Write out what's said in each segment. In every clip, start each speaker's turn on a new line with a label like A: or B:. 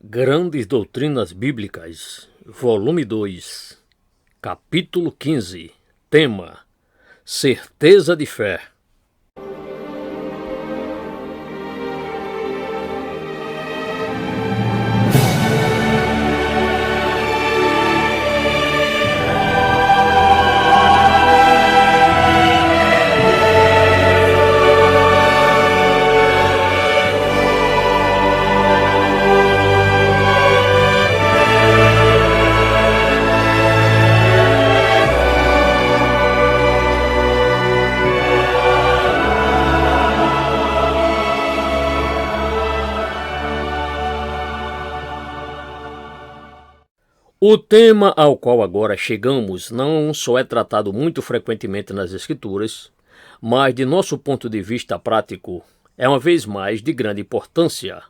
A: Grandes Doutrinas Bíblicas, Volume 2, Capítulo 15, Tema: Certeza de Fé. O tema ao qual agora chegamos não só é tratado muito frequentemente nas Escrituras, mas de nosso ponto de vista prático é uma vez mais de grande importância.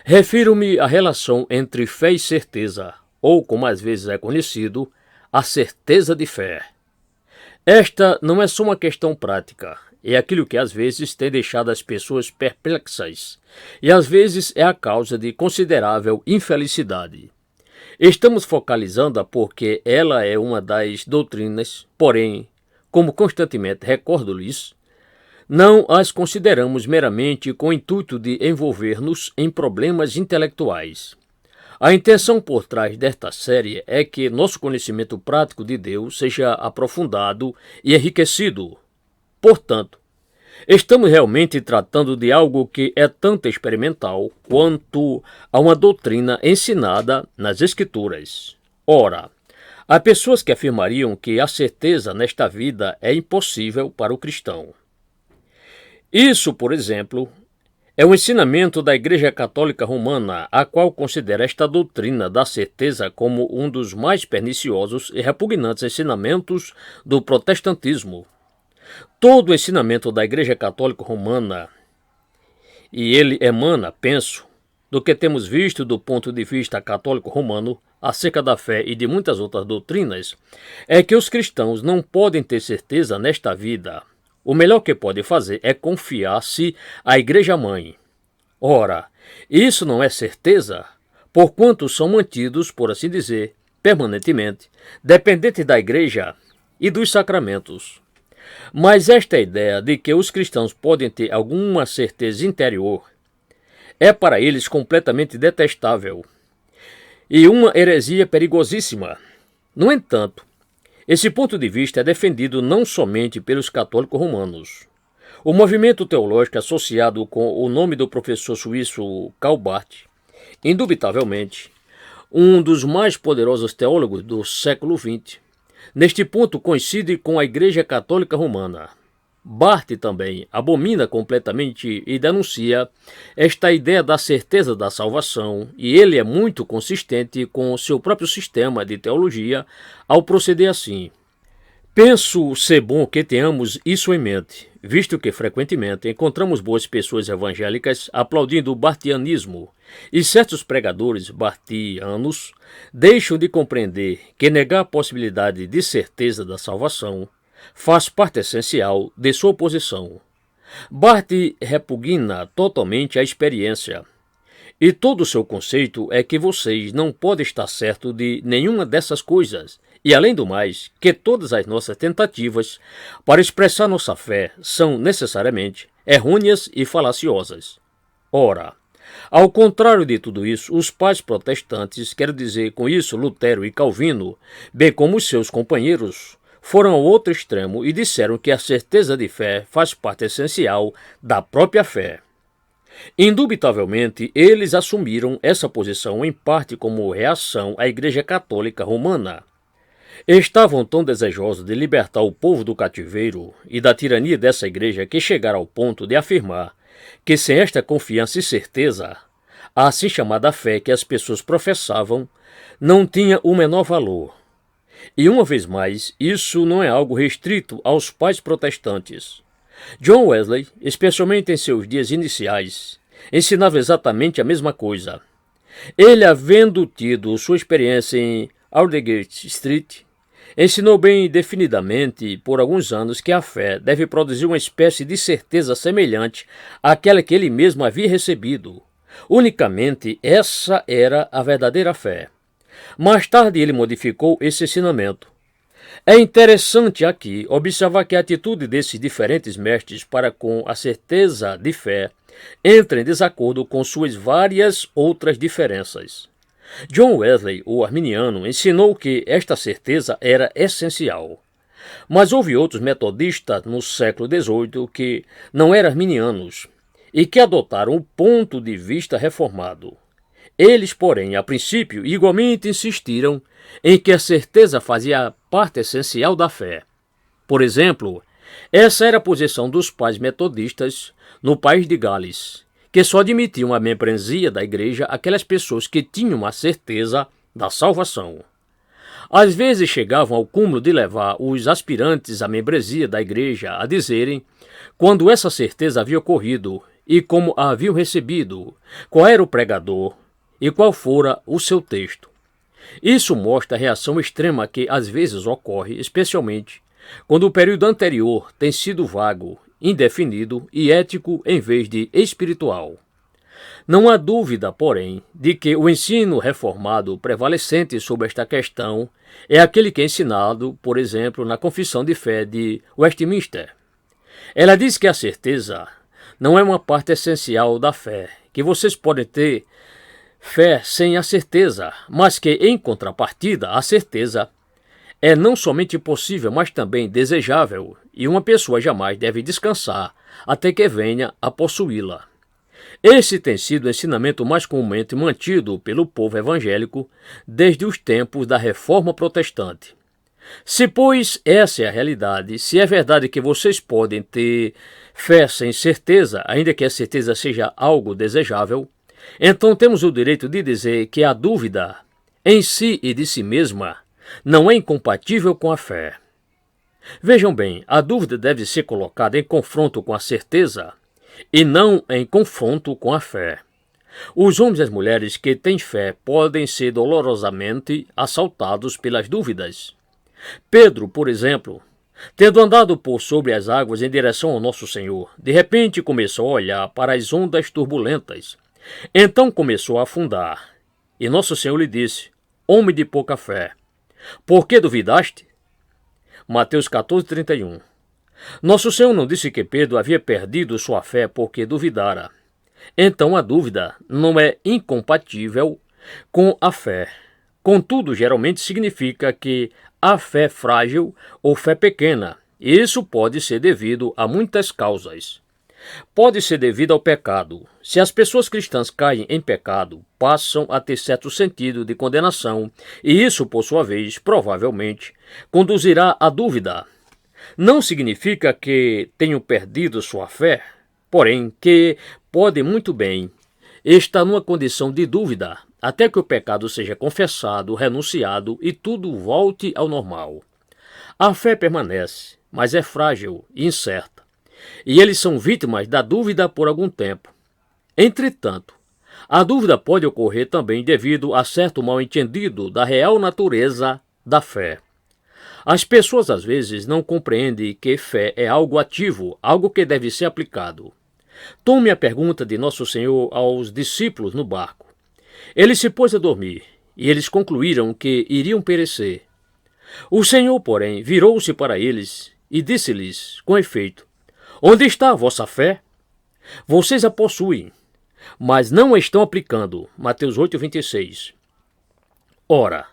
A: Refiro-me à relação entre fé e certeza, ou como às vezes é conhecido, a certeza de fé. Esta não é só uma questão prática, é aquilo que às vezes tem deixado as pessoas perplexas, e às vezes é a causa de considerável infelicidade. Estamos focalizando-a porque ela é uma das doutrinas, porém, como constantemente recordo-lhes, não as consideramos meramente com o intuito de envolver-nos em problemas intelectuais. A intenção por trás desta série é que nosso conhecimento prático de Deus seja aprofundado e enriquecido. Portanto, estamos realmente tratando de algo que é tanto experimental quanto a uma doutrina ensinada nas Escrituras. Ora, há pessoas que afirmariam que a certeza nesta vida é impossível para o cristão. Isso, por exemplo, é o ensinamento da Igreja Católica Romana, a qual considera esta doutrina da certeza como um dos mais perniciosos e repugnantes ensinamentos do protestantismo. Todo o ensinamento da Igreja Católica Romana, e ele emana, penso, do que temos visto do ponto de vista católico romano acerca da fé e de muitas outras doutrinas, é que os cristãos não podem ter certeza nesta vida. O melhor que podem fazer é confiar-se à Igreja Mãe. Ora, isso não é certeza, porquanto são mantidos, por assim dizer, permanentemente, dependentes da Igreja e dos sacramentos. Mas esta ideia de que os cristãos podem ter alguma certeza interior é para eles completamente detestável e uma heresia perigosíssima. No entanto, esse ponto de vista é defendido não somente pelos católicos romanos. O movimento teológico associado com o nome do professor suíço Karl Barth, indubitavelmente, um dos mais poderosos teólogos do século XX, neste ponto coincide com a Igreja Católica Romana. Barth também abomina completamente e denuncia esta ideia da certeza da salvação, e ele é muito consistente com seu próprio sistema de teologia ao proceder assim. Penso ser bom que tenhamos isso em mente, visto que frequentemente encontramos boas pessoas evangélicas aplaudindo o barthianismo, e certos pregadores barthianos deixam de compreender que negar a possibilidade de certeza da salvação faz parte essencial de sua posição. Barth repugna totalmente a experiência, e todo o seu conceito é que vocês não podem estar certos de nenhuma dessas coisas, e além do mais, que todas as nossas tentativas para expressar nossa fé são necessariamente errôneas e falaciosas. Ora, ao contrário de tudo isso, os pais protestantes, quero dizer com isso Lutero e Calvino, bem como os seus companheiros, foram ao outro extremo e disseram que a certeza de fé faz parte essencial da própria fé. Indubitavelmente, eles assumiram essa posição em parte como reação à Igreja Católica Romana. Estavam tão desejosos de libertar o povo do cativeiro e da tirania dessa igreja que chegaram ao ponto de afirmar que sem esta confiança e certeza, a assim chamada fé que as pessoas professavam não tinha o menor valor. E uma vez mais, isso não é algo restrito aos pais protestantes. John Wesley, especialmente em seus dias iniciais, ensinava exatamente a mesma coisa. Ele, havendo tido sua experiência em Aldersgate Street, ensinou bem definidamente por alguns anos que a fé deve produzir uma espécie de certeza semelhante àquela que ele mesmo havia recebido, Unicamente essa era a verdadeira fé. Mais tarde ele modificou esse ensinamento. É interessante aqui observar que a atitude desses diferentes mestres para com a certeza de fé entra em desacordo com suas várias outras diferenças. John Wesley, o arminiano, ensinou que esta certeza era essencial. Mas houve outros metodistas no século XVIII que não eram arminianos e que adotaram o ponto de vista reformado. Eles, porém, a princípio, igualmente insistiram em que a certeza fazia parte essencial da fé. Por exemplo, essa era a posição dos pais metodistas no país de Gales, que só admitiam a membresia da igreja aquelas pessoas que tinham a certeza da salvação. Às vezes chegavam ao cúmulo de levar os aspirantes à membresia da igreja a dizerem quando essa certeza havia ocorrido e como a haviam recebido, qual era o pregador e qual fora o seu texto. Isso mostra a reação extrema que às vezes ocorre, especialmente quando o período anterior tem sido vago, indefinido e ético em vez de espiritual. Não há dúvida, porém, de que o ensino reformado prevalecente sobre esta questão é aquele que é ensinado, por exemplo, na Confissão de Fé de Westminster. Ela diz que a certeza não é uma parte essencial da fé, que vocês podem ter fé sem a certeza, mas que, em contrapartida, a certeza é não somente possível, mas também desejável, e uma pessoa jamais deve descansar até que venha a possuí-la. Esse tem sido o ensinamento mais comumente mantido pelo povo evangélico desde os tempos da Reforma Protestante. Se, pois, essa é a realidade, se é verdade que vocês podem ter fé sem certeza, ainda que a certeza seja algo desejável, então temos o direito de dizer que a dúvida, em si e de si mesma, não é incompatível com a fé. Vejam bem, a dúvida deve ser colocada em confronto com a certeza e não em confronto com a fé. Os homens e as mulheres que têm fé podem ser dolorosamente assaltados pelas dúvidas. Pedro, por exemplo, tendo andado por sobre as águas em direção ao nosso Senhor, de repente começou a olhar para as ondas turbulentas. Então começou a afundar. E nosso Senhor lhe disse: homem de pouca fé, por que duvidaste? Mateus 14:31. Nosso Senhor não disse que Pedro havia perdido sua fé porque duvidara. Então a dúvida não é incompatível com a fé. Contudo, geralmente significa que há fé frágil ou fé pequena. Isso pode ser devido a muitas causas. Pode ser devido ao pecado. Se as pessoas cristãs caem em pecado, passam a ter certo sentido de condenação, e isso, por sua vez, provavelmente, conduzirá à dúvida. Não significa que tenham perdido sua fé, porém que podem muito bem estar numa condição de dúvida, até que o pecado seja confessado, renunciado e tudo volte ao normal. A fé permanece, mas é frágil e incerta, e eles são vítimas da dúvida por algum tempo. Entretanto, a dúvida pode ocorrer também devido a certo mal-entendido da real natureza da fé. As pessoas às vezes não compreendem que fé é algo ativo, algo que deve ser aplicado. Tome a pergunta de Nosso Senhor aos discípulos no barco. Ele se pôs a dormir, e eles concluíram que iriam perecer. O Senhor, porém, virou-se para eles e disse-lhes, com efeito: onde está a vossa fé? Vocês a possuem, mas não a estão aplicando. Mateus 8:26. Ora,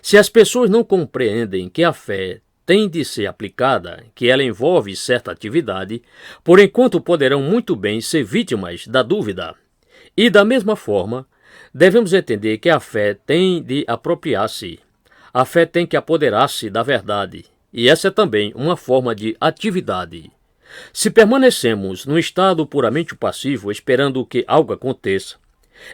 A: se as pessoas não compreendem que a fé tem de ser aplicada, que ela envolve certa atividade, por enquanto poderão muito bem ser vítimas da dúvida. E da mesma forma, devemos entender que a fé tem de apropriar-se. A fé tem que apoderar-se da verdade, e essa é também uma forma de atividade. Se permanecemos num estado puramente passivo, esperando que algo aconteça,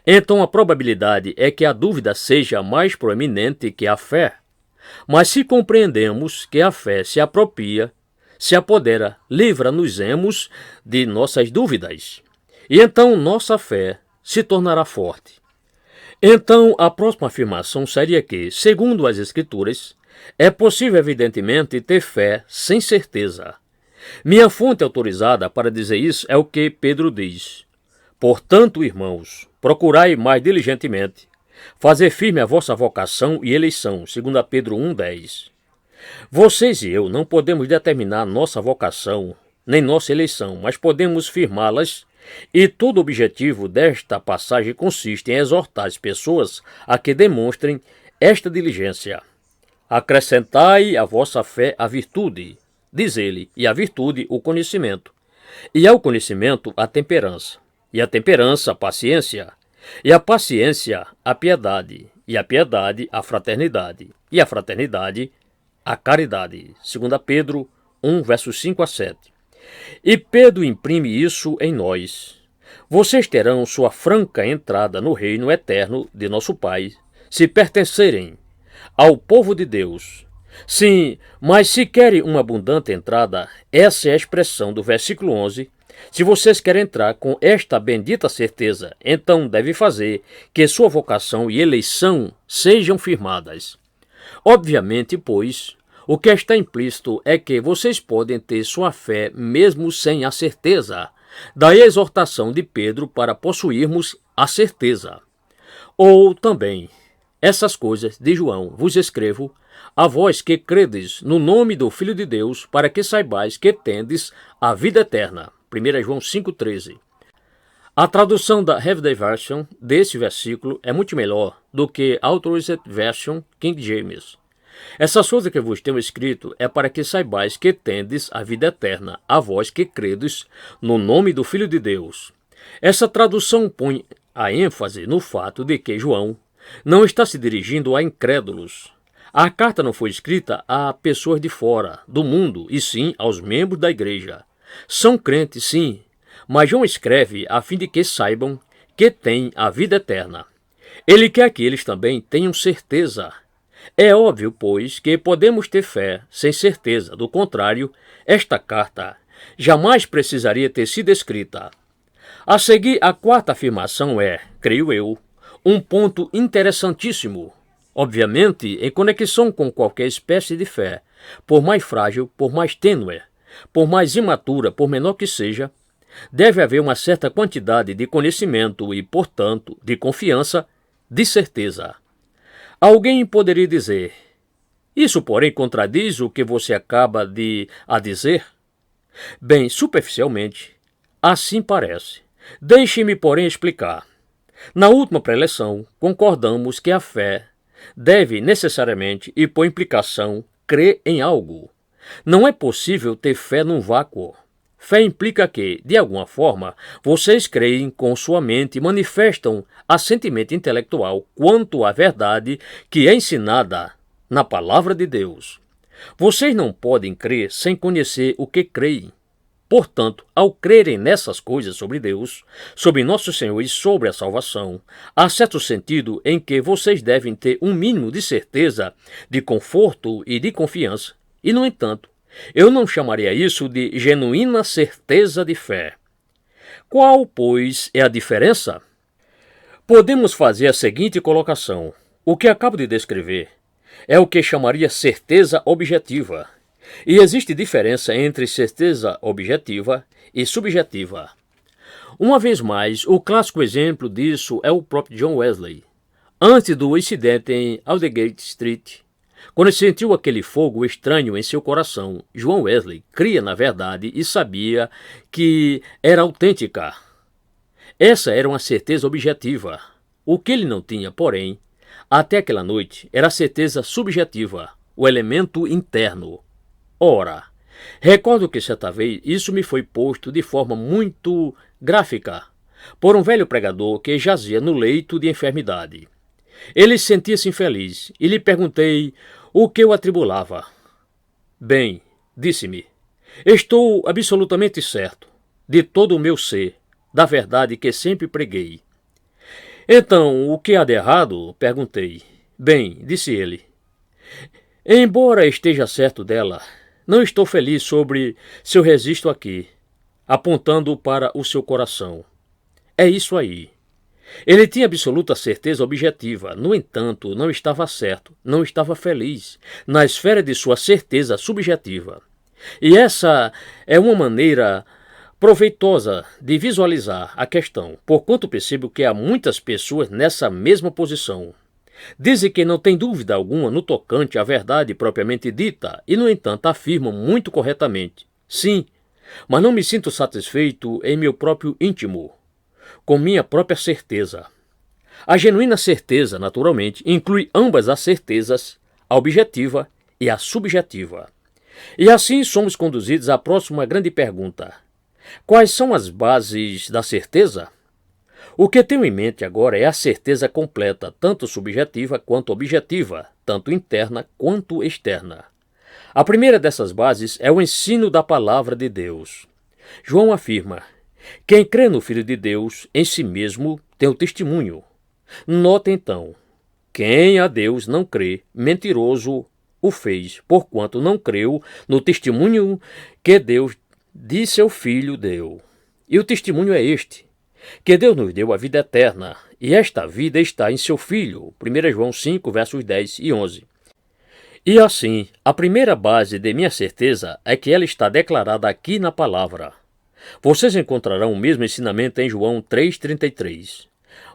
A: então a probabilidade é que a dúvida seja mais proeminente que a fé. Mas se compreendemos que a fé se apropria, se apodera, livra-nos-emos de nossas dúvidas, e então nossa fé se tornará forte. Então a próxima afirmação seria que, segundo as Escrituras, é possível evidentemente ter fé sem certeza. Minha fonte autorizada para dizer isso é o que Pedro diz: Portanto, irmãos, procurai mais diligentemente fazer firme a vossa vocação e eleição, 2 Pedro 1,10. Vocês e eu não podemos determinar nossa vocação, nem nossa eleição, mas podemos firmá-las, e todo o objetivo desta passagem consiste em exortar as pessoas a que demonstrem esta diligência. Acrescentai à vossa fé a virtude, diz ele, e à virtude o conhecimento, e ao conhecimento a temperança, e a temperança a paciência, e a paciência a piedade, e a piedade a fraternidade, e a fraternidade a caridade. 2 Pedro 1, versos 5 a 7. E Pedro imprime isso em nós. Vocês terão sua franca entrada no reino eterno de nosso Pai, se pertencerem ao povo de Deus. Sim, mas se querem uma abundante entrada, essa é a expressão do versículo 11, se vocês querem entrar com esta bendita certeza, então deve fazer que sua vocação e eleição sejam firmadas. Obviamente, pois, o que está implícito é que vocês podem ter sua fé mesmo sem a certeza. Daí a exortação de Pedro para possuirmos a certeza. Ou também, essas coisas de João vos escrevo, a vós que credes no nome do Filho de Deus, para que saibais que tendes a vida eterna. 1 João 5,13. A tradução da Everyday Version desse versículo é muito melhor do que a Authorized Version King James. Essas coisas que vos tenho escrito é para que saibais que tendes a vida eterna, a vós que credes no nome do Filho de Deus. Essa tradução põe a ênfase no fato de que João não está se dirigindo a incrédulos. A carta não foi escrita a pessoas de fora do mundo, e sim aos membros da igreja. São crentes, sim, mas João escreve a fim de que saibam que têm a vida eterna. Ele quer que eles também tenham certeza. É óbvio, pois, que podemos ter fé sem certeza. Do contrário, esta carta jamais precisaria ter sido escrita. A seguir, a quarta afirmação é, creio eu, um ponto interessantíssimo. Obviamente, em conexão com qualquer espécie de fé, por mais frágil, por mais tênue, por mais imatura, por menor que seja, deve haver uma certa quantidade de conhecimento e, portanto, de confiança, de certeza. Alguém poderia dizer, isso, porém, contradiz o que você acaba de dizer? Bem, superficialmente, assim parece. Deixe-me, porém, explicar. Na última preleção, concordamos que a fé deve necessariamente e por implicação crer em algo. Não é possível ter fé num vácuo. Fé implica que, de alguma forma, vocês creem com sua mente e manifestam assentimento intelectual quanto à verdade que é ensinada na palavra de Deus. Vocês não podem crer sem conhecer o que creem. Portanto, ao crerem nessas coisas sobre Deus, sobre nosso Senhor e sobre a salvação, há certo sentido em que vocês devem ter um mínimo de certeza, de conforto e de confiança. E, no entanto, eu não chamaria isso de genuína certeza de fé. Qual, pois, é a diferença? Podemos fazer a seguinte colocação. O que acabo de descrever é o que chamaria certeza objetiva. E existe diferença entre certeza objetiva e subjetiva. Uma vez mais, o clássico exemplo disso é o próprio John Wesley. Antes do incidente em Aldgate Street, quando sentiu aquele fogo estranho em seu coração, João Wesley cria na verdade e sabia que era autêntica. Essa era uma certeza objetiva. O que ele não tinha, porém, até aquela noite, era a certeza subjetiva, o elemento interno. Ora, recordo que certa vez isso me foi posto de forma muito gráfica por um velho pregador que jazia no leito de enfermidade. Ele sentia-se infeliz e lhe perguntei o que o atribulava. Bem, disse-me, estou absolutamente certo, de todo o meu ser, da verdade que sempre preguei. Então, o que há de errado? Perguntei. Bem, disse ele, embora esteja certo dela, não estou feliz sobre seu registro aqui, apontando para o seu coração. É isso aí. Ele tinha absoluta certeza objetiva, no entanto, não estava certo, não estava feliz, na esfera de sua certeza subjetiva. E essa é uma maneira proveitosa de visualizar a questão, porquanto percebo que há muitas pessoas nessa mesma posição. Dizem que não tem dúvida alguma no tocante à verdade propriamente dita e, no entanto, afirmam muito corretamente: sim, mas não me sinto satisfeito em meu próprio íntimo, com minha própria certeza. A genuína certeza, naturalmente, inclui ambas as certezas, a objetiva e a subjetiva. E assim somos conduzidos à próxima grande pergunta: quais são as bases da certeza? O que tenho em mente agora é a certeza completa, tanto subjetiva quanto objetiva, tanto interna quanto externa. A primeira dessas bases é o ensino da palavra de Deus. João afirma: quem crê no Filho de Deus, em si mesmo, tem o testemunho. Nota então: quem a Deus não crê, mentiroso o fez, porquanto não creu no testemunho que Deus de seu Filho deu. E o testemunho é este: que Deus nos deu a vida eterna, e esta vida está em seu Filho. 1 João 5, versos 10 e 11. E assim, a primeira base de minha certeza é que ela está declarada aqui na palavra. Vocês encontrarão o mesmo ensinamento em João 3,33.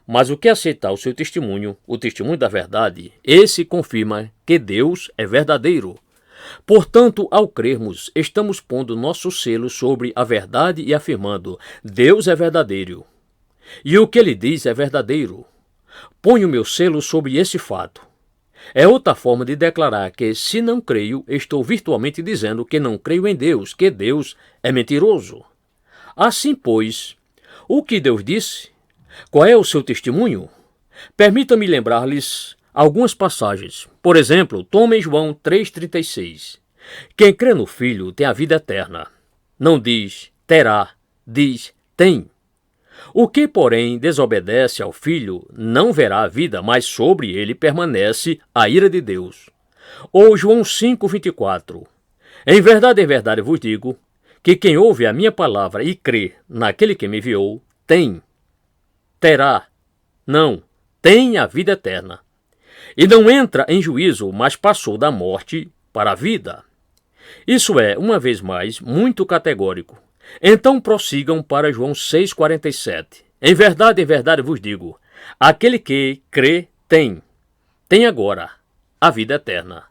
A: Mas o que aceitar o seu testemunho, o testemunho da verdade, esse confirma que Deus é verdadeiro. Portanto, ao crermos, estamos pondo nosso selo sobre a verdade e afirmando: Deus é verdadeiro. E o que ele diz é verdadeiro. Ponho meu selo sobre esse fato. É outra forma de declarar que, se não creio, estou virtualmente dizendo que não creio em Deus, que Deus é mentiroso. Assim, pois, o que Deus disse? Qual é o seu testemunho? Permita-me lembrar-lhes algumas passagens. Por exemplo, tomem João 3,36. Quem crê no Filho tem a vida eterna. Não diz terá, diz tem. O que, porém, desobedece ao Filho não verá a vida, mas sobre ele permanece a ira de Deus. Ou João 5,24. Em verdade vos digo, que quem ouve a minha palavra e crê naquele que me enviou, tem, terá, não, tem a vida eterna. E não entra em juízo, mas passou da morte para a vida. Isso é, uma vez mais, muito categórico. Então prossigam para João 6,47. Em verdade vos digo, aquele que crê tem agora a vida eterna.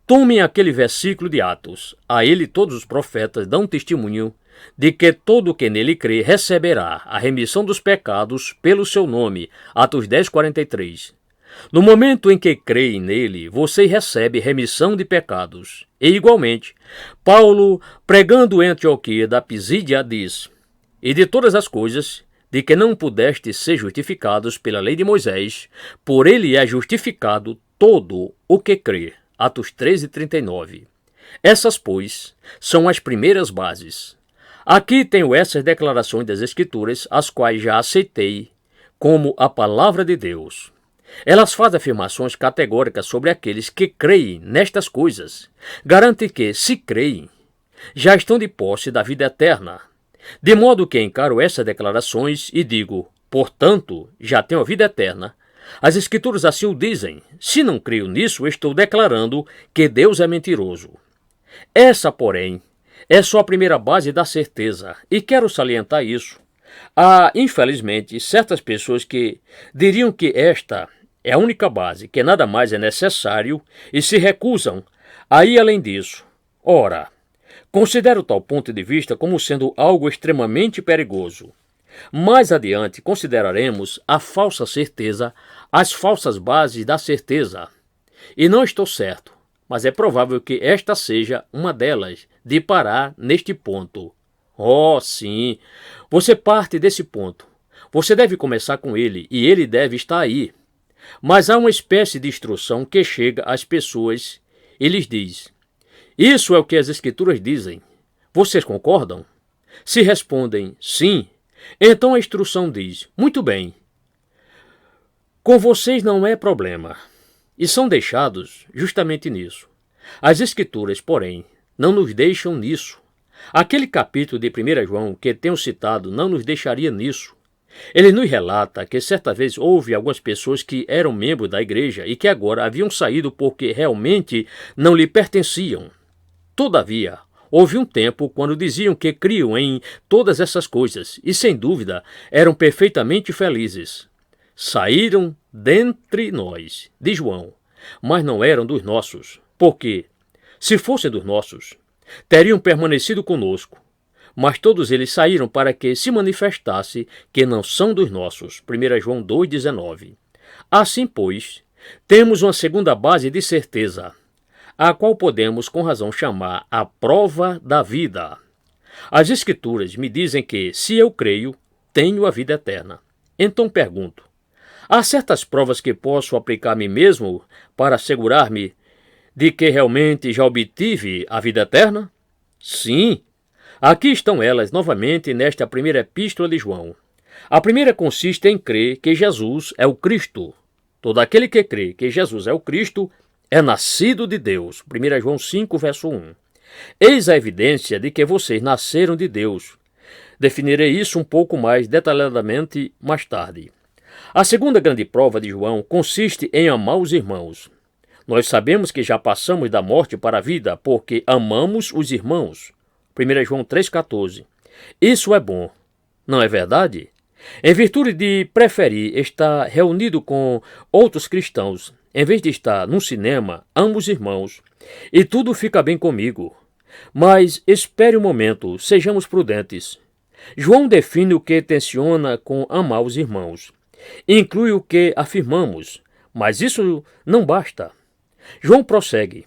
A: Tomem aquele versículo de Atos. A ele todos os profetas dão testemunho de que todo o que nele crê receberá a remissão dos pecados pelo seu nome. Atos 10,43. No momento em que creem nele, você recebe remissão de pecados. E igualmente, Paulo, pregando em Antioquia da Pisídia, diz: e de todas as coisas de que não pudestes ser justificados pela lei de Moisés, por ele é justificado todo o que crê. Atos 13,39. Essas, pois, são as primeiras bases. Aqui tenho essas declarações das Escrituras, as quais já aceitei como a palavra de Deus. Elas fazem afirmações categóricas sobre aqueles que creem nestas coisas. Garantem que, se creem, já estão de posse da vida eterna. De modo que encaro essas declarações e digo: portanto, já tenho a vida eterna. As Escrituras assim o dizem. Se não creio nisso, estou declarando que Deus é mentiroso. Essa, porém, é só a primeira base da certeza, e quero salientar isso. Há, infelizmente, certas pessoas que diriam que esta é a única base, que nada mais é necessário, e se recusam a ir além disso. Ora, considero tal ponto de vista como sendo algo extremamente perigoso. Mais adiante consideraremos a falsa certeza, as falsas bases da certeza. E não estou certo, mas é provável que esta seja uma delas, de parar neste ponto. Oh, sim, você parte desse ponto. Você deve começar com ele, e ele deve estar aí. Mas há uma espécie de instrução que chega às pessoas e lhes diz: isso é o que as Escrituras dizem. Vocês concordam? Se respondem sim, então a instrução diz: muito bem, com vocês não é problema. E são deixados justamente nisso. As Escrituras, porém, não nos deixam nisso. Aquele capítulo de 1 João que tenho citado não nos deixaria nisso. Ele nos relata que certa vez houve algumas pessoas que eram membros da igreja e que agora haviam saído porque realmente não lhe pertenciam. Todavia, Houve um tempo quando diziam que criam em todas essas coisas e, sem dúvida, eram perfeitamente felizes. Saíram dentre nós, diz João, mas não eram dos nossos, porque, se fossem dos nossos, teriam permanecido conosco. Mas todos eles saíram para que se manifestasse que não são dos nossos. 1 João 2,19. Assim, pois, temos uma segunda base de certeza, a qual podemos com razão chamar a prova da vida. As Escrituras me dizem que, se eu creio, tenho a vida eterna. Então pergunto, há certas provas que posso aplicar a mim mesmo para assegurar-me de que realmente já obtive a vida eterna? Sim, aqui estão elas novamente nesta primeira epístola de João. A primeira consiste em crer que Jesus é o Cristo. Todo aquele que crê que Jesus é o Cristo é nascido de Deus. 1 João 5, verso 1. Eis a evidência de que vocês nasceram de Deus. Definirei isso um pouco mais detalhadamente mais tarde. A segunda grande prova de João consiste em amar os irmãos. Nós sabemos que já passamos da morte para a vida porque amamos os irmãos. 1 João 3,14. Isso é bom, não é verdade? Em virtude de preferir estar reunido com outros cristãos, em vez de estar num cinema, amo os irmãos, e tudo fica bem comigo. Mas espere um momento, sejamos prudentes. João define o que tenciona com amar os irmãos. Inclui o que afirmamos, mas isso não basta. João prossegue.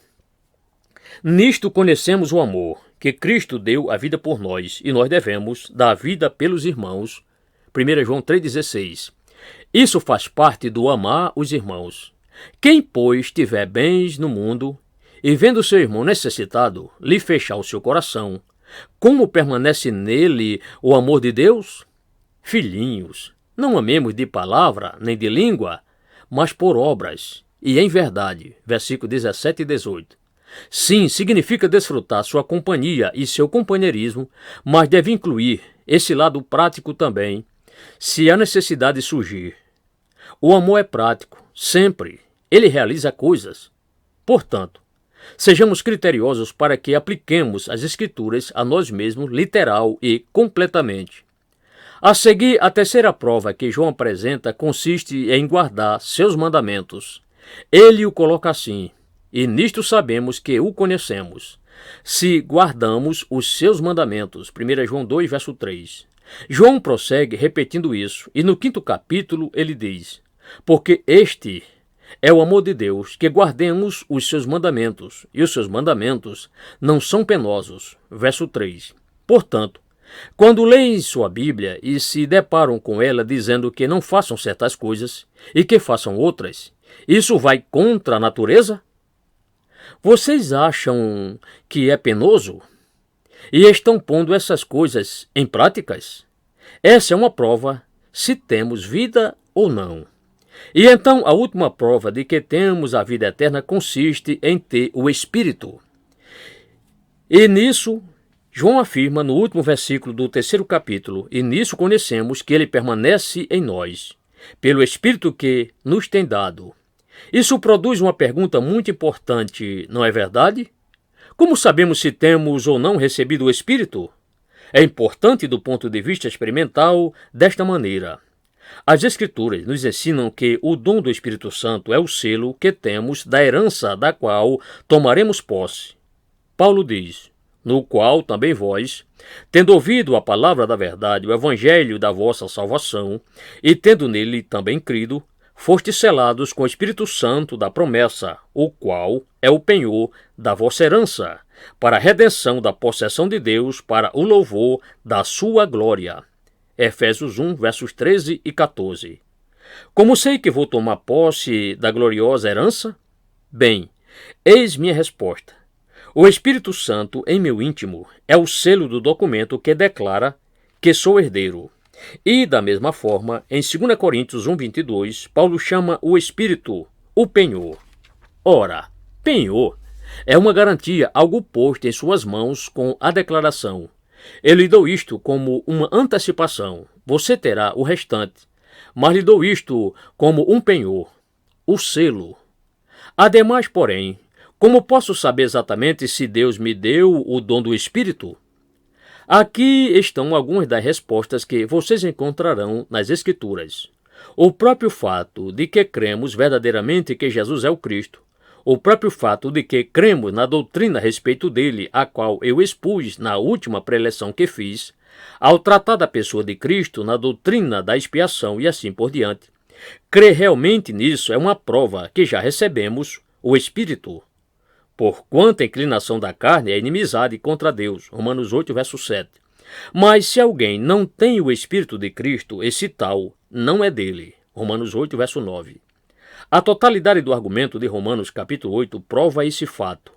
A: Nisto conhecemos o amor, que Cristo deu a vida por nós, e nós devemos dar a vida pelos irmãos. 1 João 3,16. Isso faz parte do amar os irmãos. Quem, pois, tiver bens no mundo, e vendo seu irmão necessitado, lhe fechar o seu coração, como permanece nele o amor de Deus? Filhinhos, não amemos de palavra nem de língua, mas por obras e em verdade. Versículo 17 e 18. Sim, significa desfrutar sua companhia e seu companheirismo, mas deve incluir esse lado prático também, se a necessidade surgir. O amor é prático, sempre. Ele realiza coisas. Portanto, sejamos criteriosos para que apliquemos as Escrituras a nós mesmos literal e completamente. A seguir, a terceira prova que João apresenta consiste em guardar seus mandamentos. Ele o coloca assim, e nisto sabemos que o conhecemos, se guardamos os seus mandamentos. 1 João 2, verso 3. João prossegue repetindo isso, e no 5º capítulo ele diz, porque este é o amor de Deus, que guardemos os seus mandamentos, e os seus mandamentos não são penosos. Verso 3. Portanto, quando leem sua Bíblia e se deparam com ela dizendo que não façam certas coisas e que façam outras, isso vai contra a natureza? Vocês acham que é penoso? E estão pondo essas coisas em práticas? Essa é uma prova se temos vida ou não. E então a última prova de que temos a vida eterna consiste em ter o Espírito. E nisso, João afirma no último versículo do 3º capítulo, e nisso conhecemos que ele permanece em nós, pelo Espírito que nos tem dado. Isso produz uma pergunta muito importante, não é verdade? Como sabemos se temos ou não recebido o Espírito? É importante do ponto de vista experimental desta maneira. As Escrituras nos ensinam que o dom do Espírito Santo é o selo que temos da herança da qual tomaremos posse. Paulo diz, no qual também vós, tendo ouvido a palavra da verdade, o evangelho da vossa salvação, e tendo nele também crido, fostes selados com o Espírito Santo da promessa, o qual é o penhor da vossa herança, para a redenção da possessão de Deus, para o louvor da sua glória. Efésios 1, versos 13 e 14. Como sei que vou tomar posse da gloriosa herança? Bem, eis minha resposta. O Espírito Santo em meu íntimo é o selo do documento que declara que sou herdeiro. E, da mesma forma, em 2 Coríntios 1, 22, Paulo chama o Espírito o penhor. Ora, penhor é uma garantia, algo posto em suas mãos com a declaração. Eu lhe dou isto como uma antecipação, você terá o restante, mas lhe dou isto como um penhor, o selo. Ademais, porém, Como posso saber exatamente se Deus me deu o dom do Espírito? Aqui estão algumas das respostas que vocês encontrarão nas Escrituras. O próprio fato de que cremos verdadeiramente que Jesus é o Cristo, o próprio fato de que cremos na doutrina a respeito dele, a qual eu expus na última preleção que fiz, ao tratar da pessoa de Cristo na doutrina da expiação e assim por diante. Crer realmente nisso é uma prova que já recebemos o Espírito. Porquanto a inclinação da carne é inimizade contra Deus. Romanos 8, verso 7. Mas se alguém não tem o Espírito de Cristo, esse tal não é dele. Romanos 8, verso 9. A totalidade do argumento de Romanos capítulo 8 prova esse fato.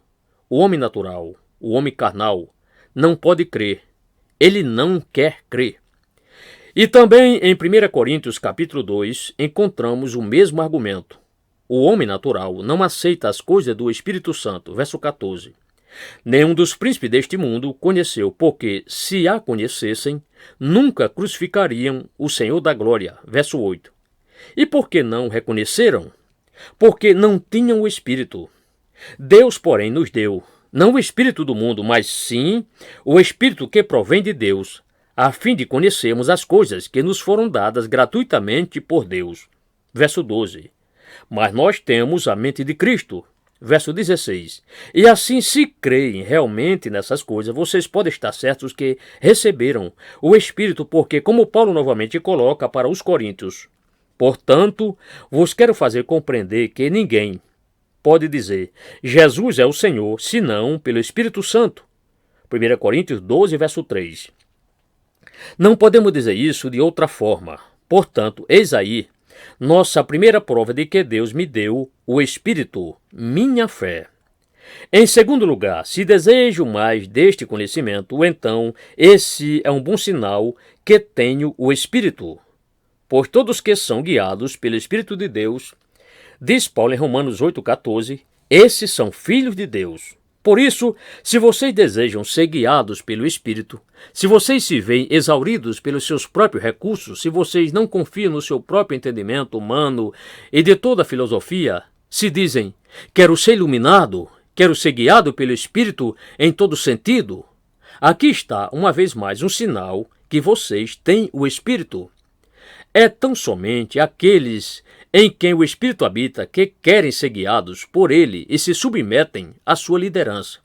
A: O homem natural, o homem carnal, não pode crer. Ele não quer crer. E também em 1 Coríntios capítulo 2 encontramos o mesmo argumento. O homem natural não aceita as coisas do Espírito Santo, verso 14. Nenhum dos príncipes deste mundo conheceu, porque, se a conhecessem, nunca crucificariam o Senhor da glória, verso 8. E por que não reconheceram? Porque não tinham o Espírito. Deus, porém, nos deu, não o Espírito do mundo, mas sim o Espírito que provém de Deus, a fim de conhecermos as coisas que nos foram dadas gratuitamente por Deus. Verso 12. Mas nós temos a mente de Cristo. Verso 16. E assim, se creem realmente nessas coisas, vocês podem estar certos que receberam o Espírito, porque, como Paulo novamente coloca para os coríntios, portanto, vos quero fazer compreender que ninguém pode dizer Jesus é o Senhor, senão pelo Espírito Santo. 1 Coríntios 12, verso 3. Não podemos dizer isso de outra forma. Portanto, eis aí nossa primeira prova de que Deus me deu o Espírito, minha fé. Em segundo lugar, se desejo mais deste conhecimento, então esse é um bom sinal que tenho o Espírito. Pois todos que são guiados pelo Espírito de Deus, diz Paulo em Romanos 8,14, esses são filhos de Deus. Por isso, se vocês desejam ser guiados pelo Espírito, se vocês se veem exauridos pelos seus próprios recursos, se vocês não confiam no seu próprio entendimento humano e de toda a filosofia, se dizem, quero ser iluminado, quero ser guiado pelo Espírito em todo sentido, aqui está, uma vez mais, um sinal que vocês têm o Espírito. É tão somente aqueles em quem o Espírito habita que querem ser guiados por ele e se submetem à sua liderança.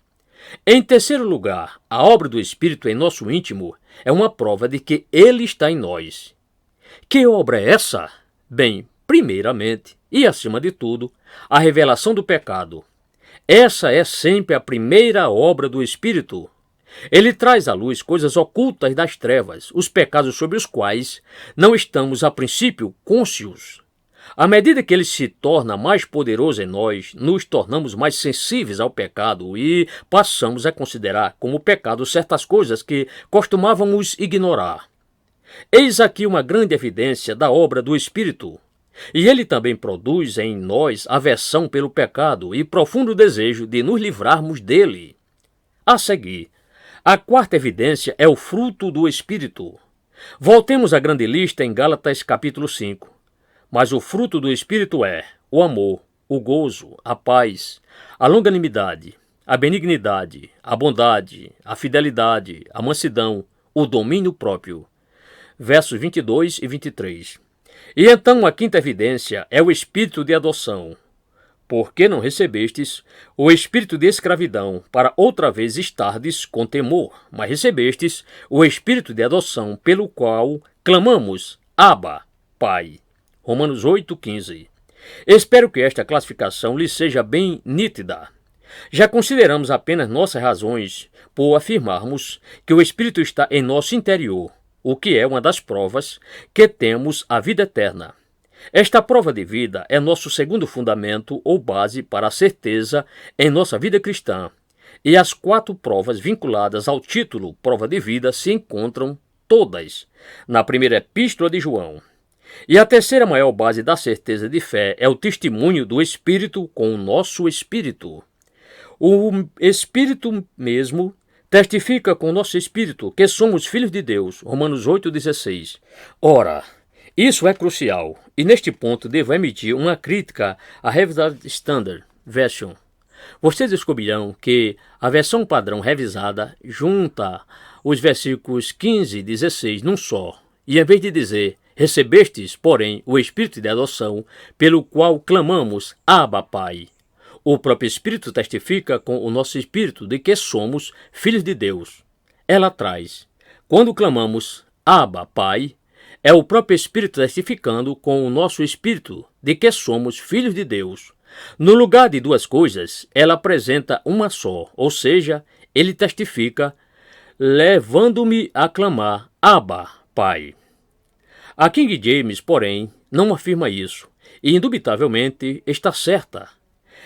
A: Em terceiro lugar, a obra do Espírito em nosso íntimo é uma prova de que ele está em nós. Que obra é essa? Bem, primeiramente e acima de tudo, a revelação do pecado. Essa é sempre a primeira obra do Espírito. Ele traz à luz coisas ocultas das trevas, os pecados sobre os quais não estamos a princípio cônscios. À medida que ele se torna mais poderoso em nós, nos tornamos mais sensíveis ao pecado e passamos a considerar como pecado certas coisas que costumávamos ignorar. Eis aqui uma grande evidência da obra do Espírito. E ele também produz em nós aversão pelo pecado e profundo desejo de nos livrarmos dele. A seguir, a quarta evidência é o fruto do Espírito. Voltemos à grande lista em Gálatas capítulo 5. Mas o fruto do Espírito é o amor, o gozo, a paz, a longanimidade, a benignidade, a bondade, a fidelidade, a mansidão, o domínio próprio. Versos 22 e 23. E então a quinta evidência é o Espírito de adoção. Porque não recebestes o espírito de escravidão para outra vez estardes com temor, mas recebestes o espírito de adoção pelo qual clamamos, Abba, Pai. Romanos 8,15. Espero que esta classificação lhe seja bem nítida. Já consideramos apenas nossas razões por afirmarmos que o Espírito está em nosso interior, o que é uma das provas que temos a vida eterna. Esta prova de vida é nosso segundo fundamento ou base para a certeza em nossa vida cristã, e as 4 provas vinculadas ao título prova de vida se encontram todas na primeira epístola de João. E a terceira maior base da certeza de fé é o testemunho do Espírito com o nosso Espírito. O Espírito mesmo testifica com o nosso Espírito que somos filhos de Deus. Romanos 8,16. Ora, isso é crucial, e neste ponto devo emitir uma crítica à Revised Standard Version. Vocês descobrirão que a versão padrão revisada junta os versículos 15 e 16 num só, e em vez de dizer recebestes, porém, o Espírito de adoção, pelo qual clamamos, Abba, Pai. O próprio Espírito testifica com o nosso espírito de que somos filhos de Deus. Ela traz, quando clamamos, Abba, Pai, é o próprio Espírito testificando com o nosso espírito de que somos filhos de Deus. No lugar de duas coisas, ela apresenta uma só, ou seja, ele testifica, levando-me a clamar, Abba, Pai. A King James, porém, não afirma isso, e indubitavelmente está certa.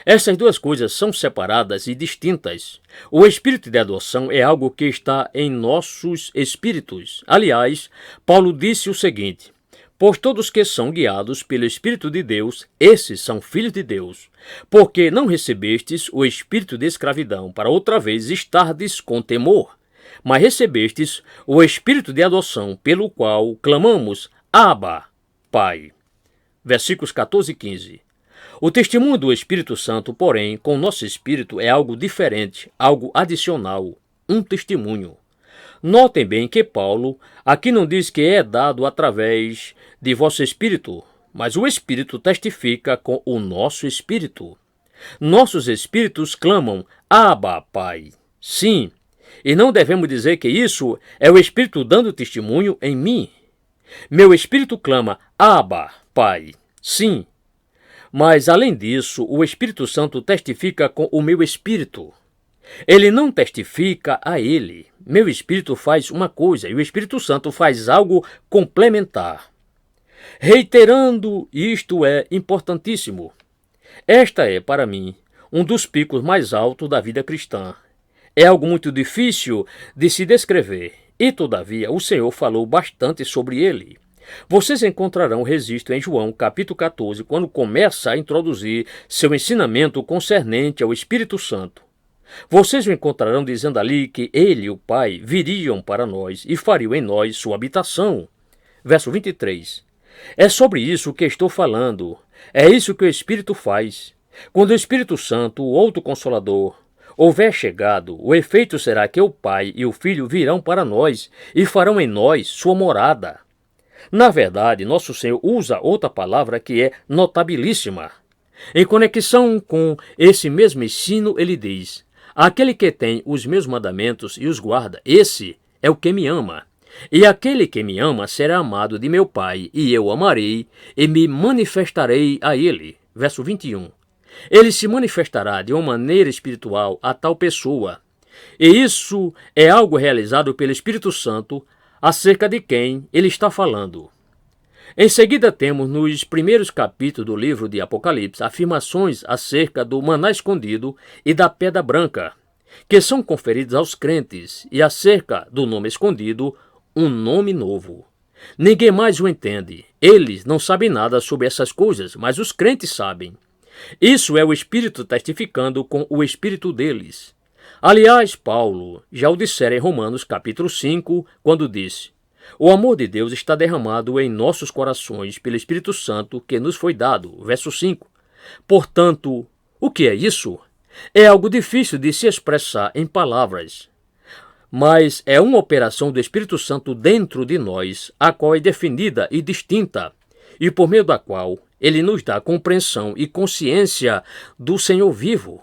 A: Essas duas coisas são separadas e distintas. O espírito de adoção é algo que está em nossos espíritos. Aliás, Paulo disse o seguinte, pois todos que são guiados pelo Espírito de Deus, esses são filhos de Deus. Porque não recebestes o espírito de escravidão, para outra vez estardes com temor, mas recebestes o espírito de adoção, pelo qual clamamos, Abba, Pai. Versículos 14 e 15. O testemunho do Espírito Santo, porém, com o nosso espírito é algo diferente, algo adicional, um testemunho. Notem bem que Paulo aqui não diz que é dado através de vosso espírito, mas o Espírito testifica com o nosso espírito. Nossos espíritos clamam, Abba, Pai. Sim, e não devemos dizer que isso é o Espírito dando testemunho em mim. Meu espírito clama, Abba, Pai. Sim, mas além disso, o Espírito Santo testifica com o meu espírito. Ele não testifica a ele. Meu espírito faz uma coisa e o Espírito Santo faz algo complementar. Reiterando, isto é importantíssimo. Esta é, para mim, um dos picos mais altos da vida cristã. É algo muito difícil de se descrever, e todavia o Senhor falou bastante sobre ele. Vocês encontrarão o registro em João capítulo 14, quando começa a introduzir seu ensinamento concernente ao Espírito Santo. Vocês o encontrarão dizendo ali que ele e o Pai viriam para nós e fariam em nós sua habitação. Verso 23. É sobre isso que estou falando. É isso que o Espírito faz. Quando o Espírito Santo, o outro Consolador, houver chegado, o efeito será que o Pai e o Filho virão para nós e farão em nós sua morada. Na verdade, nosso Senhor usa outra palavra que é notabilíssima. Em conexão com esse mesmo ensino, ele diz, aquele que tem os meus mandamentos e os guarda, esse é o que me ama. E aquele que me ama será amado de meu Pai, e eu o amarei e me manifestarei a ele. Verso 21. Ele se manifestará de uma maneira espiritual a tal pessoa. E isso é algo realizado pelo Espírito Santo, acerca de quem ele está falando. Em seguida temos nos primeiros capítulos do livro de Apocalipse afirmações acerca do maná escondido e da pedra branca, que são conferidas aos crentes, e acerca do nome escondido, um nome novo. Ninguém mais o entende. Eles não sabem nada sobre essas coisas, mas os crentes sabem. Isso é o Espírito testificando com o Espírito deles. Aliás, Paulo já o dissera em Romanos capítulo 5, quando disse, o amor de Deus está derramado em nossos corações pelo Espírito Santo que nos foi dado. Verso 5. Portanto, o que é isso? É algo difícil de se expressar em palavras, mas é uma operação do Espírito Santo dentro de nós, a qual é definida e distinta, e por meio da qual ele nos dá compreensão e consciência do Senhor vivo.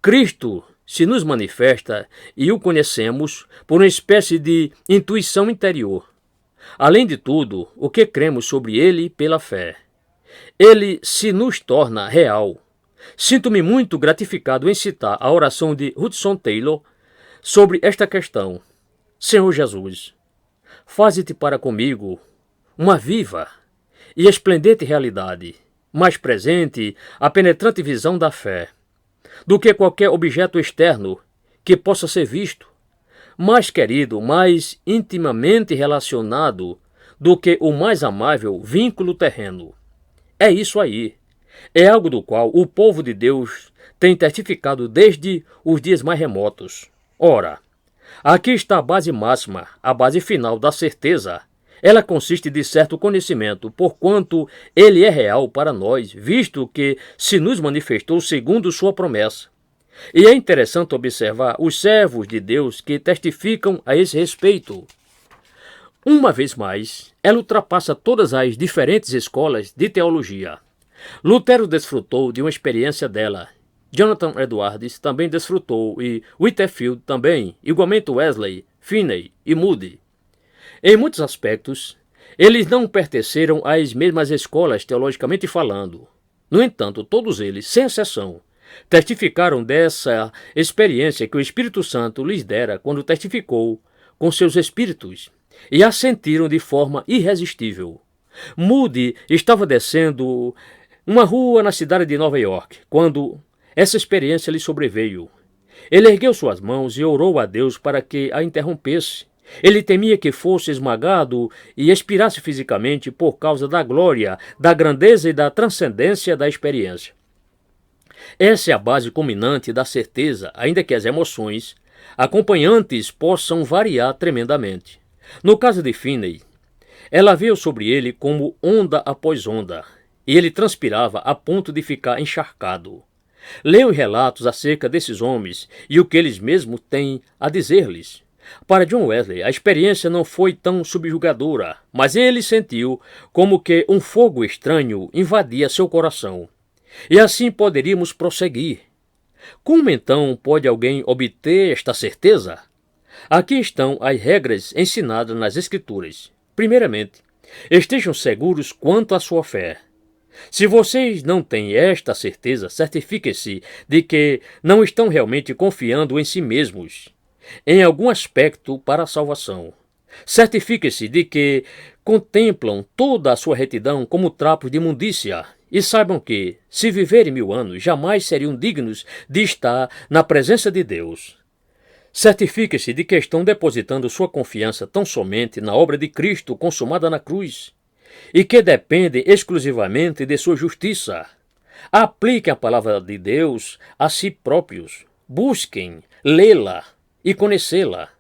A: Cristo se nos manifesta e o conhecemos por uma espécie de intuição interior. Além de tudo, o que cremos sobre ele pela fé. Ele se nos torna real. Sinto-me muito gratificado em citar a oração de Hudson Taylor sobre esta questão. Senhor Jesus, faze-te para comigo uma viva e esplendente realidade, mais presente a penetrante visão da fé, do que qualquer objeto externo que possa ser visto, mais querido, mais intimamente relacionado do que o mais amável vínculo terreno. É isso aí. É algo do qual o povo de Deus tem testificado desde os dias mais remotos. Ora, aqui está a base máxima, a base final da certeza. Ela consiste de certo conhecimento, porquanto ele é real para nós, visto que se nos manifestou segundo sua promessa. E é interessante observar os servos de Deus que testificam a esse respeito. Uma vez mais, ela ultrapassa todas as diferentes escolas de teologia. Lutero desfrutou de uma experiência dela. Jonathan Edwards também desfrutou e Whitefield também, igualmente Wesley, Finney e Moody. Em muitos aspectos, eles não pertenceram às mesmas escolas teologicamente falando. No entanto, todos eles, sem exceção, testificaram dessa experiência que o Espírito Santo lhes dera quando testificou com seus espíritos e a sentiram de forma irresistível. Moody estava descendo uma rua na cidade de Nova York quando essa experiência lhe sobreveio. Ele ergueu suas mãos e orou a Deus para que a interrompesse. Ele temia que fosse esmagado e expirasse fisicamente por causa da glória, da grandeza e da transcendência da experiência. Essa é a base culminante da certeza, ainda que as emoções acompanhantes possam variar tremendamente. No caso de Finney, ela veio sobre ele como onda após onda, e ele transpirava a ponto de ficar encharcado. Leiam relatos acerca desses homens e o que eles mesmos têm a dizer-lhes. Para John Wesley, a experiência não foi tão subjugadora, mas ele sentiu como que um fogo estranho invadia seu coração. E assim poderíamos prosseguir. Como então pode alguém obter esta certeza? Aqui estão as regras ensinadas nas Escrituras. Primeiramente, estejam seguros quanto à sua fé. Se vocês não têm esta certeza, certifiquem-se de que não estão realmente confiando em si mesmos, em algum aspecto para a salvação. Certifiquem-se de que contemplam toda a sua retidão como trapos de imundícia e saibam que, se viverem 1000 anos, jamais seriam dignos de estar na presença de Deus. Certifiquem-se de que estão depositando sua confiança tão somente na obra de Cristo consumada na cruz e que dependem exclusivamente de sua justiça. Apliquem a palavra de Deus a si próprios. Busquem lê-la e conhecê-la.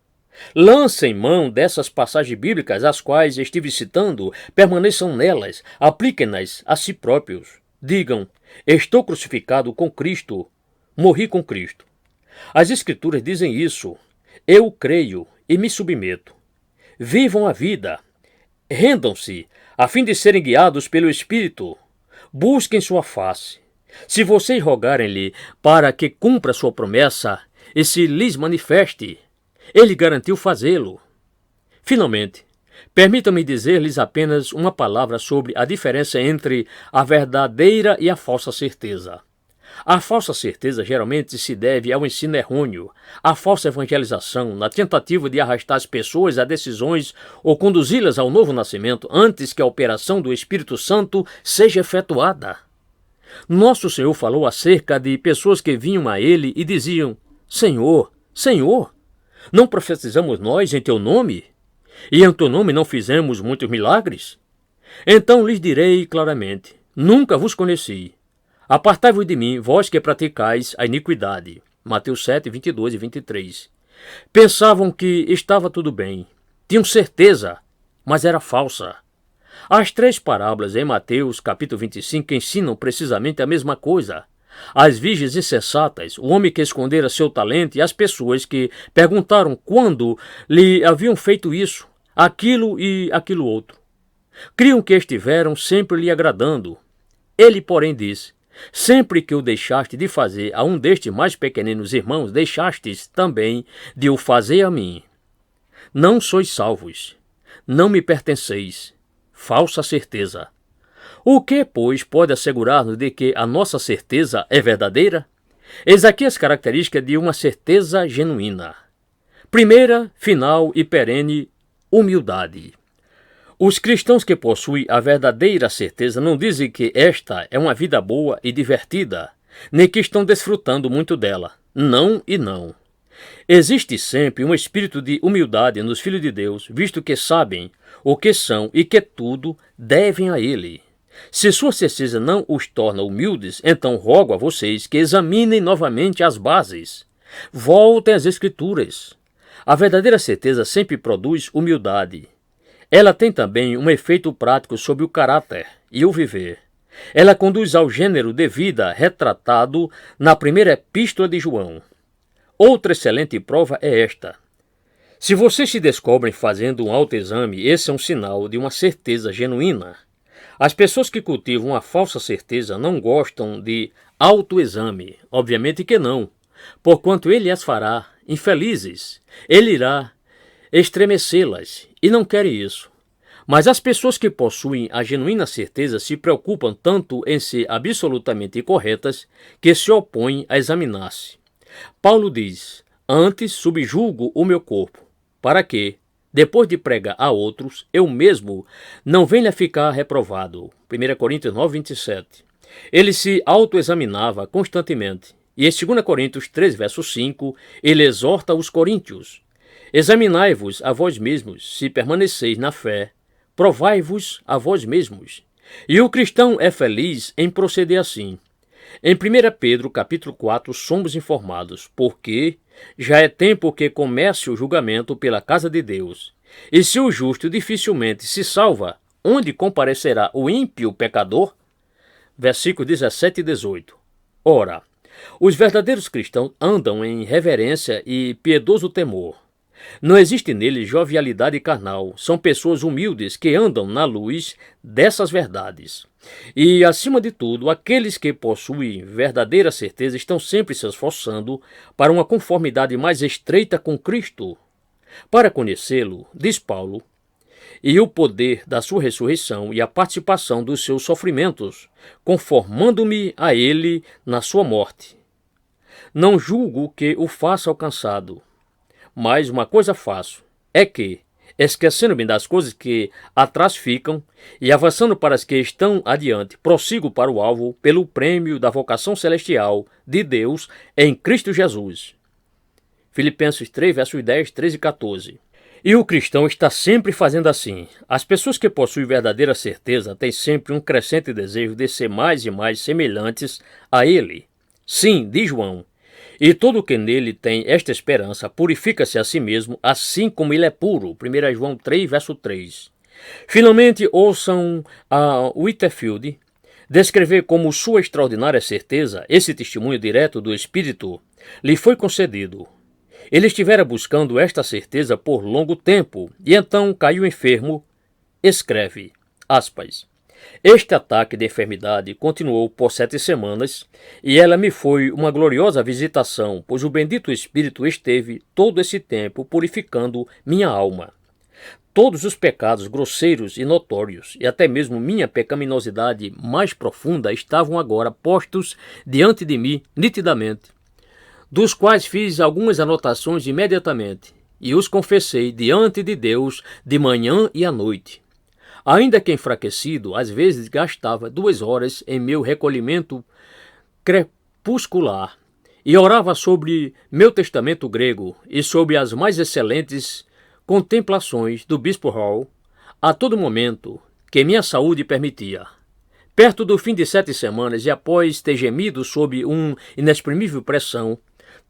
A: Lancem mão dessas passagens bíblicas as quais estive citando, permaneçam nelas, apliquem-nas a si próprios. Digam, estou crucificado com Cristo, morri com Cristo. As Escrituras dizem isso, eu creio e me submeto. Vivam a vida, rendam-se, a fim de serem guiados pelo Espírito. Busquem sua face. Se vocês rogarem-lhe para que cumpra sua promessa e se lhes manifeste, ele garantiu fazê-lo. Finalmente, permitam-me dizer-lhes apenas uma palavra sobre a diferença entre a verdadeira e a falsa certeza. A falsa certeza geralmente se deve ao ensino errôneo, à falsa evangelização, na tentativa de arrastar as pessoas a decisões ou conduzi-las ao novo nascimento antes que a operação do Espírito Santo seja efetuada. Nosso Senhor falou acerca de pessoas que vinham a Ele e diziam, Senhor, Senhor, não profetizamos nós em Teu nome? E em Teu nome não fizemos muitos milagres? Então lhes direi claramente, nunca vos conheci. Apartai-vos de mim, vós que praticais a iniquidade. Mateus 7, 22 e 23. Pensavam que estava tudo bem. Tinham certeza, mas era falsa. As 3 parábolas em Mateus, capítulo 25, ensinam precisamente a mesma coisa. As virgens insensatas, o homem que escondera seu talento e as pessoas que perguntaram quando lhe haviam feito isso, aquilo e aquilo outro. Criam que estiveram sempre lhe agradando. Ele, porém, disse, sempre que o deixaste de fazer a um destes mais pequeninos irmãos, deixastes também de o fazer a mim. Não sois salvos, não me pertenceis. Falsa certeza. O que, pois, pode assegurar-nos de que a nossa certeza é verdadeira? Eis aqui as características de uma certeza genuína. Primeira, final e perene, humildade. Os cristãos que possuem a verdadeira certeza não dizem que esta é uma vida boa e divertida, nem que estão desfrutando muito dela. Não e não. Existe sempre um espírito de humildade nos filhos de Deus, visto que sabem o que são e que tudo devem a Ele. Se sua certeza não os torna humildes, então rogo a vocês que examinem novamente as bases. Voltem às Escrituras. A verdadeira certeza sempre produz humildade. Ela tem também um efeito prático sobre o caráter e o viver. Ela conduz ao gênero de vida retratado na primeira epístola de João. Outra excelente prova é esta. Se vocês se descobrem fazendo um autoexame, esse é um sinal de uma certeza genuína. As pessoas que cultivam a falsa certeza não gostam de autoexame. Obviamente que não, porquanto ele as fará infelizes. Ele irá estremecê-las e não querem isso. Mas as pessoas que possuem a genuína certeza se preocupam tanto em ser absolutamente corretas que se opõem a examinar-se. Paulo diz, antes subjugo o meu corpo, para que, depois de pregar a outros, eu mesmo não venha a ficar reprovado. 1 Coríntios 9, 27. Ele se autoexaminava constantemente. E em 2 Coríntios 3, verso 5, ele exorta os coríntios. Examinai-vos a vós mesmos, se permaneceis na fé, provai-vos a vós mesmos. E o cristão é feliz em proceder assim. Em 1 Pedro, capítulo 4, somos informados, porque já é tempo que comece o julgamento pela casa de Deus. E se o justo dificilmente se salva, onde comparecerá o ímpio pecador? Versículos 17 e 18. Ora, os verdadeiros cristãos andam em reverência e piedoso temor. Não existe neles jovialidade carnal. São pessoas humildes que andam na luz dessas verdades. E, acima de tudo, aqueles que possuem verdadeira certeza estão sempre se esforçando para uma conformidade mais estreita com Cristo. Para conhecê-lo, diz Paulo, e o poder da sua ressurreição e a participação dos seus sofrimentos, conformando-me a ele na sua morte. Não julgo que o faça alcançado. Mas uma coisa faço, é que, esquecendo-me das coisas que atrás ficam e avançando para as que estão adiante, prossigo para o alvo pelo prêmio da vocação celestial de Deus em Cristo Jesus. Filipenses 3, versos 10, 13 e 14. E o cristão está sempre fazendo assim. As pessoas que possuem verdadeira certeza têm sempre um crescente desejo de ser mais e mais semelhantes a ele. Sim, diz João, e todo o que nele tem esta esperança purifica-se a si mesmo, assim como ele é puro. 1 João 3, verso 3. Finalmente, ouçam a Whitefield descrever como sua extraordinária certeza, esse testemunho direto do Espírito, lhe foi concedido. Ele estivera buscando esta certeza por longo tempo, e então caiu enfermo. Escreve, aspas, este ataque de enfermidade continuou por 7 semanas, e ela me foi uma gloriosa visitação, pois o bendito Espírito esteve todo esse tempo purificando minha alma. Todos os pecados grosseiros e notórios, e até mesmo minha pecaminosidade mais profunda, estavam agora postos diante de mim nitidamente, dos quais fiz algumas anotações imediatamente, e os confessei diante de Deus de manhã e à noite. Ainda que enfraquecido, às vezes gastava 2 horas em meu recolhimento crepuscular e orava sobre meu testamento grego e sobre as mais excelentes contemplações do Bispo Hall a todo momento que minha saúde permitia. Perto do fim de 7 semanas e após ter gemido sob uma inexprimível pressão,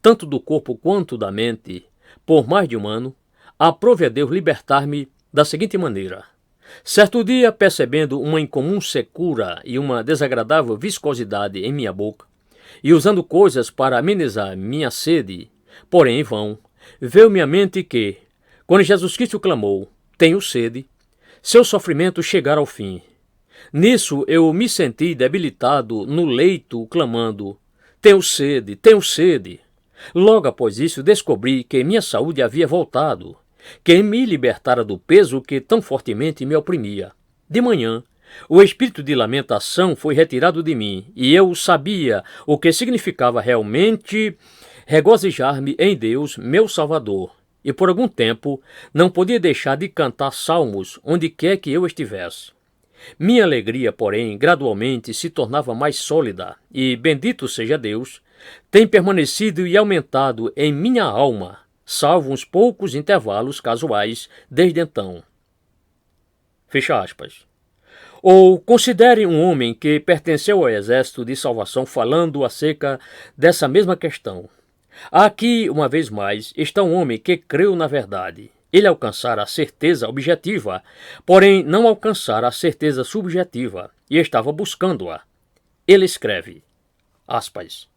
A: tanto do corpo quanto da mente, por mais de um ano, aprove a Deus libertar-me da seguinte maneira. Certo dia, percebendo uma incomum secura e uma desagradável viscosidade em minha boca, e usando coisas para amenizar minha sede, porém em vão, veio-me à mente que, quando Jesus Cristo clamou, tenho sede, seu sofrimento chegara ao fim. Nisso eu me senti debilitado no leito, clamando, tenho sede, tenho sede. Logo após isso, descobri que minha saúde havia voltado, que me libertara do peso que tão fortemente me oprimia. De manhã, o espírito de lamentação foi retirado de mim, e eu sabia o que significava realmente regozijar-me em Deus, meu Salvador, e por algum tempo não podia deixar de cantar salmos onde quer que eu estivesse. Minha alegria, porém, gradualmente se tornava mais sólida, e, bendito seja Deus, tem permanecido e aumentado em minha alma, salvo uns poucos intervalos casuais desde então. Fecha aspas. Ou considere um homem que pertenceu ao exército de salvação falando acerca dessa mesma questão. Aqui, uma vez mais, está um homem que creu na verdade. Ele alcançara a certeza objetiva, porém não alcançara a certeza subjetiva. e estava buscando-a. Ele escreve, aspas,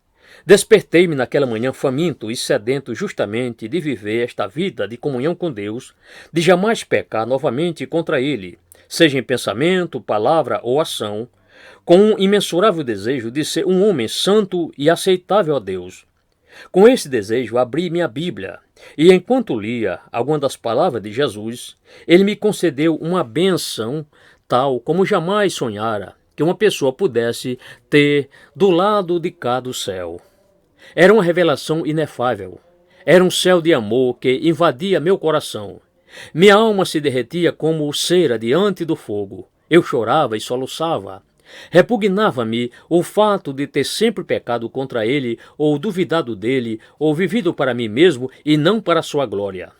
A: despertei-me naquela manhã faminto e sedento justamente de viver esta vida de comunhão com Deus, de jamais pecar novamente contra Ele, seja em pensamento, palavra ou ação, com um imensurável desejo de ser um homem santo e aceitável a Deus. Com esse desejo abri minha Bíblia, e enquanto lia algumas das palavras de Jesus, ele me concedeu uma bênção tal como jamais sonhara que uma pessoa pudesse ter do lado de cá do céu. Era uma revelação inefável. Era um céu de amor que invadia meu coração. Minha alma se derretia como cera diante do fogo. Eu chorava e soluçava. Repugnava-me o fato de ter sempre pecado contra ele, ou duvidado dele, ou vivido para mim mesmo e não para sua glória.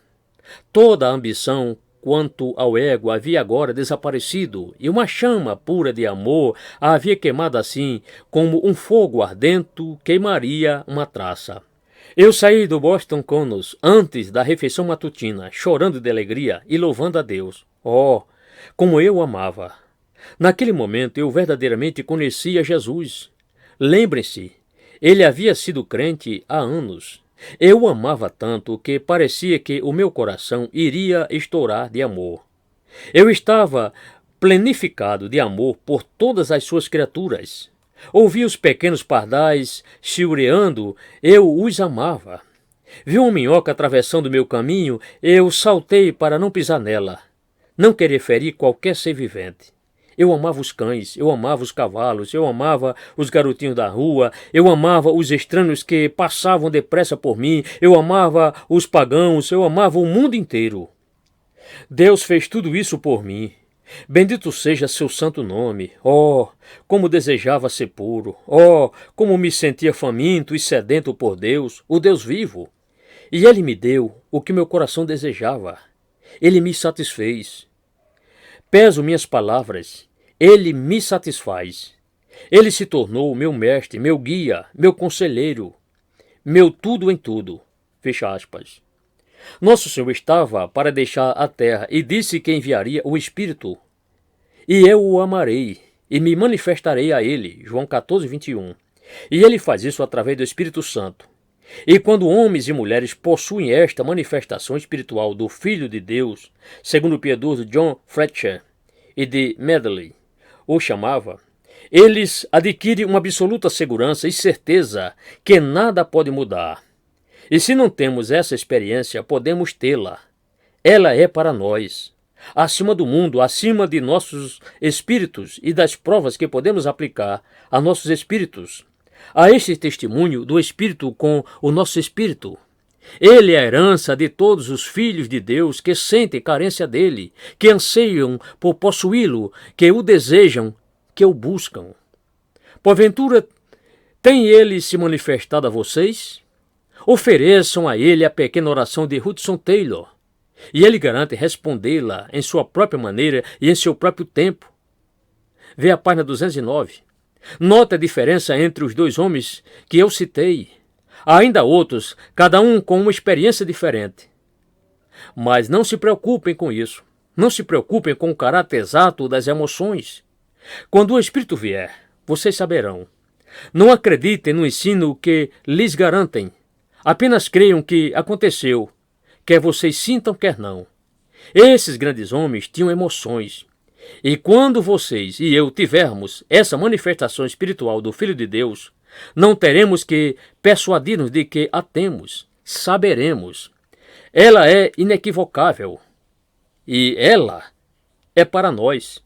A: Toda a ambição quanto ao ego havia agora desaparecido, e uma chama pura de amor a havia queimado assim, como um fogo ardento queimaria uma traça. Eu saí do Boston Commons antes da refeição matutina, chorando de alegria e louvando a Deus. Oh, como eu o amava! Naquele momento eu verdadeiramente conhecia Jesus. Lembrem-se, ele havia sido crente há anos. Eu o amava tanto que parecia que o meu coração iria estourar de amor. Eu estava plenificado de amor por todas as suas criaturas. Ouvi os pequenos pardais chilreando, eu os amava. Vi uma minhoca atravessando meu caminho, eu saltei para não pisar nela. Não queria ferir qualquer ser vivente. Eu amava os cães, eu amava os cavalos, eu amava os garotinhos da rua, eu amava os estranhos que passavam depressa por mim, eu amava os pagãos, eu amava o mundo inteiro. Deus fez tudo isso por mim. Bendito seja seu santo nome. Oh, como desejava ser puro. Oh, como me sentia faminto e sedento por Deus, o Deus vivo. E Ele me deu o que meu coração desejava. Ele me satisfez. Peso minhas palavras. Ele me satisfaz. Ele se tornou meu mestre, meu guia, meu conselheiro, meu tudo em tudo. Fecha aspas. Nosso Senhor estava para deixar a terra e disse que enviaria o Espírito. E eu o amarei e me manifestarei a ele. João 14, 21. E ele faz isso através do Espírito Santo. E quando homens e mulheres possuem esta manifestação espiritual do Filho de Deus, segundo o piedoso John Fletcher e de Medley o chamava, eles adquirem uma absoluta segurança e certeza que nada pode mudar. E se não temos essa experiência, podemos tê-la. Ela é para nós, acima do mundo, acima de nossos espíritos e das provas que podemos aplicar a nossos espíritos. A este testemunho do Espírito com o nosso espírito. Ele é a herança de todos os filhos de Deus que sentem carência dele, que anseiam por possuí-lo, que o desejam, que o buscam. Porventura, tem ele se manifestado a vocês? Ofereçam a ele a pequena oração de Hudson Taylor, e ele garante respondê-la em sua própria maneira e em seu próprio tempo. Vê a página 209. Note a diferença entre os dois homens que eu citei. Há ainda outros, cada um com uma experiência diferente. Mas não se preocupem com isso. Não se preocupem com o caráter exato das emoções. Quando o Espírito vier, vocês saberão. Não acreditem no ensino que lhes garantem. Apenas creiam que aconteceu, quer vocês sintam, quer não. Esses grandes homens tinham emoções. E quando vocês e eu tivermos essa manifestação espiritual do Filho de Deus, não teremos que persuadir-nos de que a temos, saberemos. Ela é inequivocável e ela é para nós.